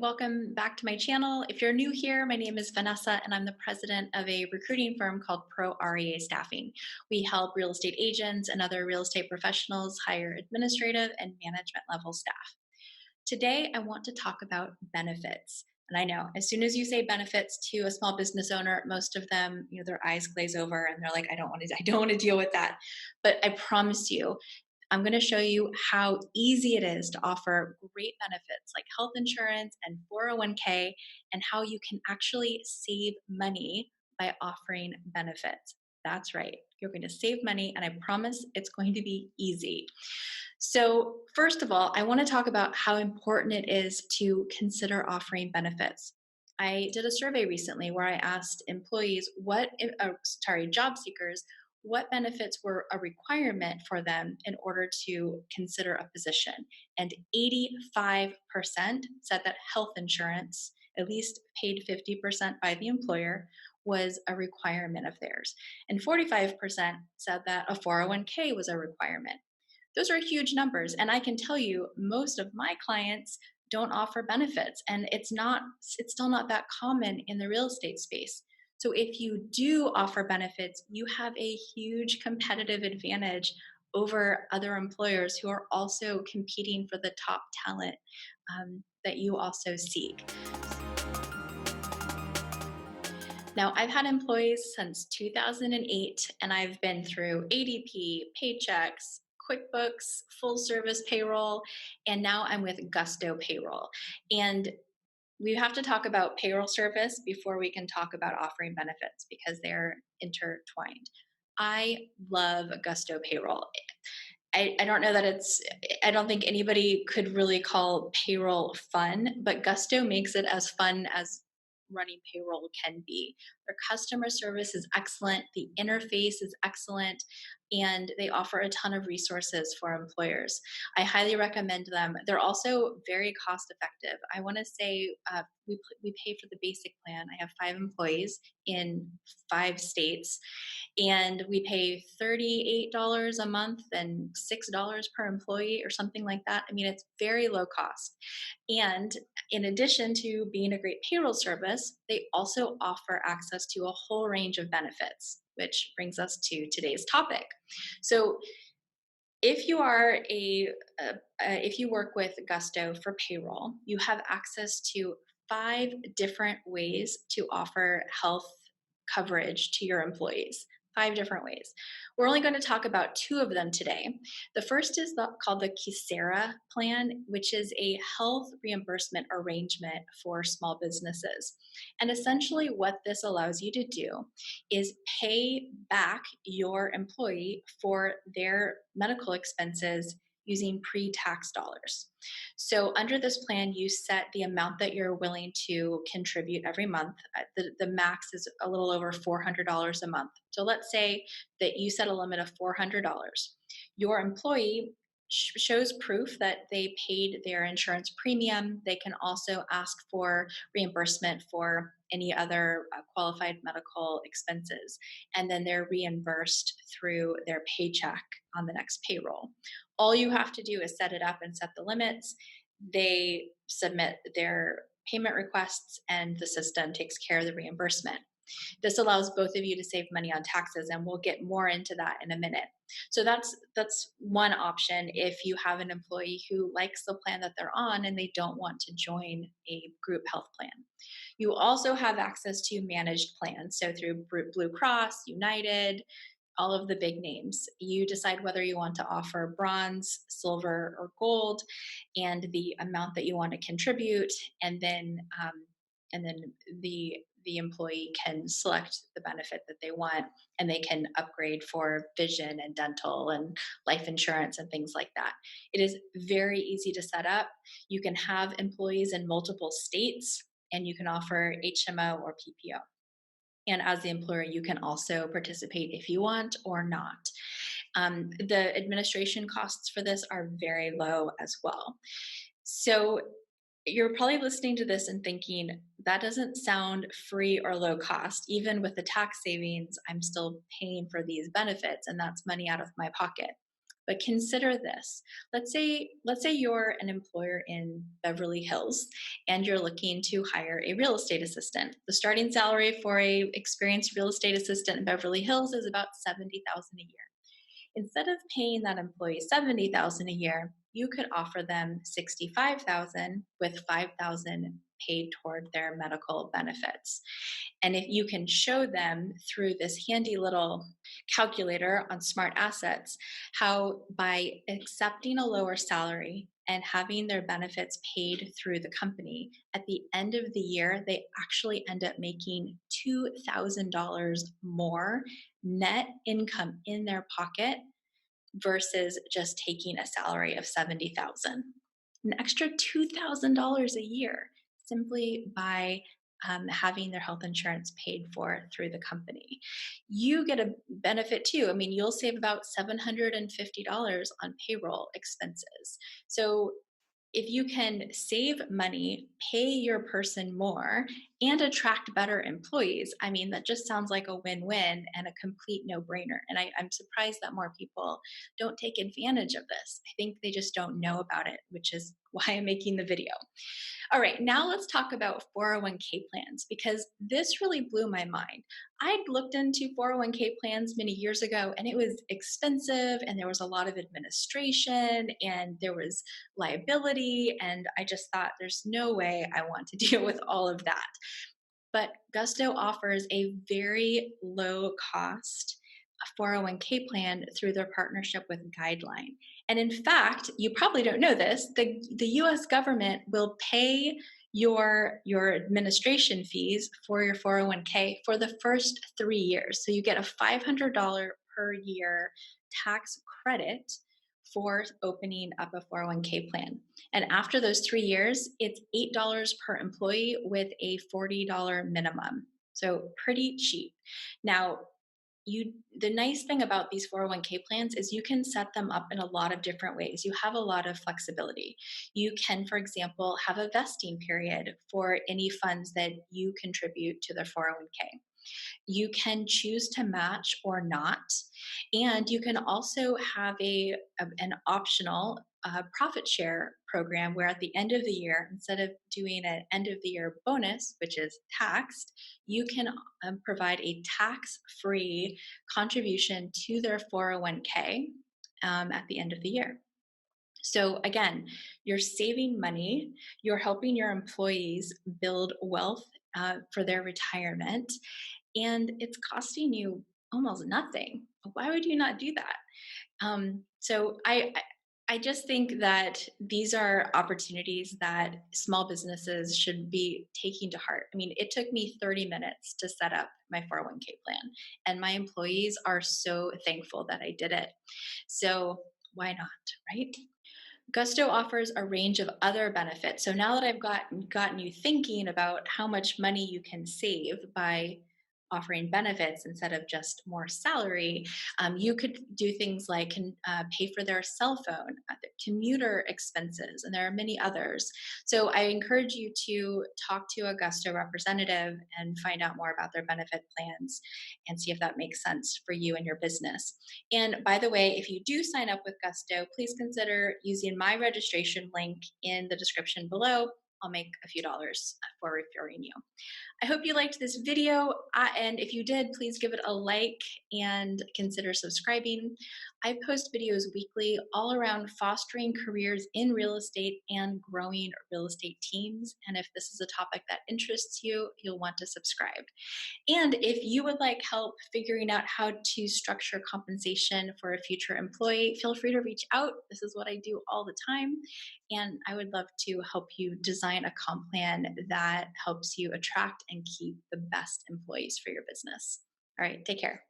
welcome back to my channel. If you're new here, my name is Vanessa and I'm the president of a recruiting firm called REA Staffing. We help real estate agents and other real estate professionals hire administrative and management level staff. Today, I want to talk about benefits. And I know as soon as you say benefits to a small business owner, most of them, their eyes glaze over and they're like, I don't want to deal with that. But I promise you, I'm going to show you how easy it is to offer great benefits like health insurance and 401k, and how you can actually save money by offering benefits. That's right. You're going to save money, and I promise it's going to be easy. So, first of all, I want to talk about how important it is to consider offering benefits. I did a survey recently where I asked employees job seekers, what benefits were a requirement for them in order to consider a position. And 85% said that health insurance, at least paid 50% by the employer, was a requirement of theirs. And 45% said that a 401k was a requirement. Those are huge numbers. And I can tell you, most of my clients don't offer benefits. And it's still not that common in the real estate space. So if you do offer benefits, you have a huge competitive advantage over other employers who are also competing for the top talent that you also seek. Now, I've had employees since 2008, and I've been through ADP, Paychecks, QuickBooks, full service payroll, and now I'm with Gusto Payroll. And we have to talk about payroll service before we can talk about offering benefits because they're intertwined. I love Gusto Payroll. I don't know that I don't think anybody could really call payroll fun, but Gusto makes it as fun as running payroll can be. Their customer service is excellent, the interface is excellent, and they offer a ton of resources for employers. I highly recommend them. They're also very cost effective. I want to say we pay for the basic plan. I have 5 employees in 5 states, and we pay $38 a month and $6 per employee or something like that. I mean, it's very low cost. And in addition to being a great payroll service, they also offer access to a whole range of benefits, which brings us to today's topic. So if you are if you work with Gusto for payroll, you have access to 5 different ways to offer health coverage to your employees. 5 different ways. We're only going to talk about 2 of them today. The first is called the Kisera plan, which is a health reimbursement arrangement for small businesses. And essentially what this allows you to do is pay back your employee for their medical expenses using pre-tax dollars. So under this plan, you set the amount that you're willing to contribute every month. The max is a little over $400 a month. So let's say that you set a limit of $400. Your employee shows proof that they paid their insurance premium. They can also ask for reimbursement for any other qualified medical expenses, and then they're reimbursed through their paycheck on the next payroll. All you have to do is set it up and set the limits. They submit their payment requests, and the system takes care of the reimbursement. This allows both of you to save money on taxes, and we'll get more into that in a minute. So that's one option if you have an employee who likes the plan that they're on and they don't want to join a group health plan. You also have access to managed plans. So through Blue Cross, United, all of the big names. You decide whether you want to offer bronze, silver, or gold, and the amount that you want to contribute, and then the employee can select the benefit that they want, and they can upgrade for vision and dental and life insurance and things like that. It is very easy to set up. You can have employees in multiple states, and you can offer HMO or PPO. And as the employer, you can also participate if you want or not. The administration costs for this are very low as well. So you're probably listening to this and thinking, that doesn't sound free or low cost. Even with the tax savings, I'm still paying for these benefits, and that's money out of my pocket. But consider this. Let's say you're an employer in Beverly Hills and you're looking to hire a real estate assistant. The starting salary for a experienced real estate assistant in Beverly Hills is about 70,000 a year. Instead of paying that employee 70,000 a year, you could offer them 65,000 with 5,000 paid toward their medical benefits. And if you can show them through this handy little calculator on smart assets how by accepting a lower salary and having their benefits paid through the company, at the end of the year, they actually end up making $2,000 more net income in their pocket versus just taking a salary of 70,000. An extra $2,000 a year simply by having their health insurance paid for through the company. You get a benefit too. I mean, you'll save about $750 on payroll expenses. So if you can save money, pay your person more, and attract better employees, I mean, that just sounds like a win win and a complete no brainer. And I'm surprised that more people don't take advantage of this. I think they just don't know about it, which is why I'm making the video. All right, now let's talk about 401k plans because this really blew my mind. I'd looked into 401k plans many years ago and it was expensive and there was a lot of administration and there was liability. And I just thought, there's no way I want to deal with all of that. But Gusto offers a very low cost 401k plan through their partnership with Guideline. And in fact, you probably don't know this, the US government will pay your administration fees for your 401k for the first 3 years. So you get a $500 per year tax credit for opening up a 401k plan. And after those 3 years, it's $8 per employee with a $40 minimum. So pretty cheap. Now, the nice thing about these 401k plans is you can set them up in a lot of different ways. You have a lot of flexibility. You can, for example, have a vesting period for any funds that you contribute to the 401k. You can choose to match or not. And you can also have an optional profit share program where at the end of the year, instead of doing an end of the year bonus, which is taxed, you can provide a tax free contribution to their 401k at the end of the year. So, again, you're saving money, you're helping your employees build wealth for their retirement, and it's costing you almost nothing. Why would you not do that? So I just think that these are opportunities that small businesses should be taking to heart. I mean, it took me 30 minutes to set up my 401k plan, and my employees are so thankful that I did it. So why not, right? Gusto offers a range of other benefits. So now that I've gotten you thinking about how much money you can save by offering benefits instead of just more salary, you could do things like pay for their cell phone, the commuter expenses, and there are many others. So I encourage you to talk to a Gusto representative and find out more about their benefit plans and see if that makes sense for you and your business. And by the way, if you do sign up with Gusto, please consider using my registration link in the description below. I'll make a few dollars for referring you. I hope you liked this video, and if you did, please give it a like and consider subscribing. I post videos weekly all around fostering careers in real estate and growing real estate teams. And if this is a topic that interests you, you'll want to subscribe. And if you would like help figuring out how to structure compensation for a future employee, feel free to reach out. This is what I do all the time. And I would love to help you design a comp plan that helps you attract and keep the best employees for your business. All right, take care.